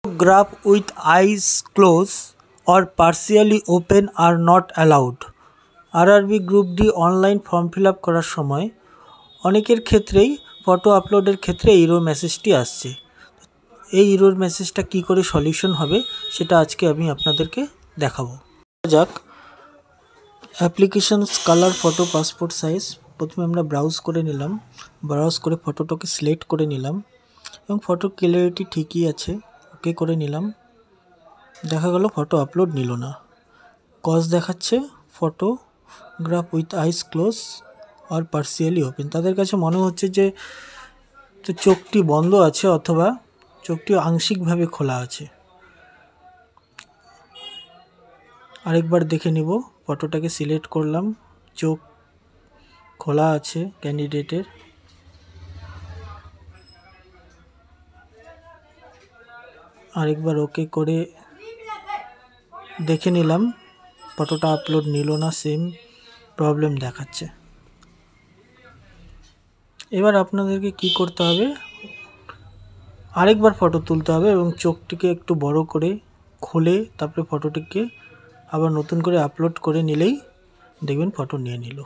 Photograph with eyes closed or partially open are not allowed। RRB group D online form fill up করার সময় অনেকের ক্ষেত্রেই photo আপলোডের ক্ষেত্রে error মেসেজটি আসছে। এই এরর মেসেজটা কি করে সলিউশন হবে সেটা আজকে আমি আপনাদেরকে দেখাবো। যাক, applications colour photo passport size. প্রথমে আমরা ব্রাউজ করে নিলাম, ব্রাউজ করে ফটোটাকে সিলেক্ট করে নিলাম এবং ফটোর ক্লিয়ারিটি ঠিকই আছে, ওকে করে নিলাম। দেখা গেল ফটো আপলোড নিল না, কজ দেখাচ্ছে ফটোগ্রাফ উইথ আইস ক্লোজ আর পার্সিয়ালি ওপেন। তাদের কাছে মনে হচ্ছে যে চোখটি বন্ধ আছে অথবা চোখটি আংশিকভাবে খোলা আছে। আরেকবার দেখে নিব, ফটোটাকে সিলেক্ট করলাম, চোখ খোলা আছে ক্যান্ডিডেটের। আরেকবার ওকে করে দেখে নিলাম, ফটোটা আপলোড নিল না, সেম প্রবলেম দেখাচ্ছে। এবার আপনাদেরকে কি করতে হবে, আরেকবার ফটো তুলতে হবে এবং চোখটিকে একটু বড় করে খুলে তারপরে ফটোটিকে আবার নতুন করে আপলোড করে নিলেই দেখবেন ফটো নিয়ে নিল।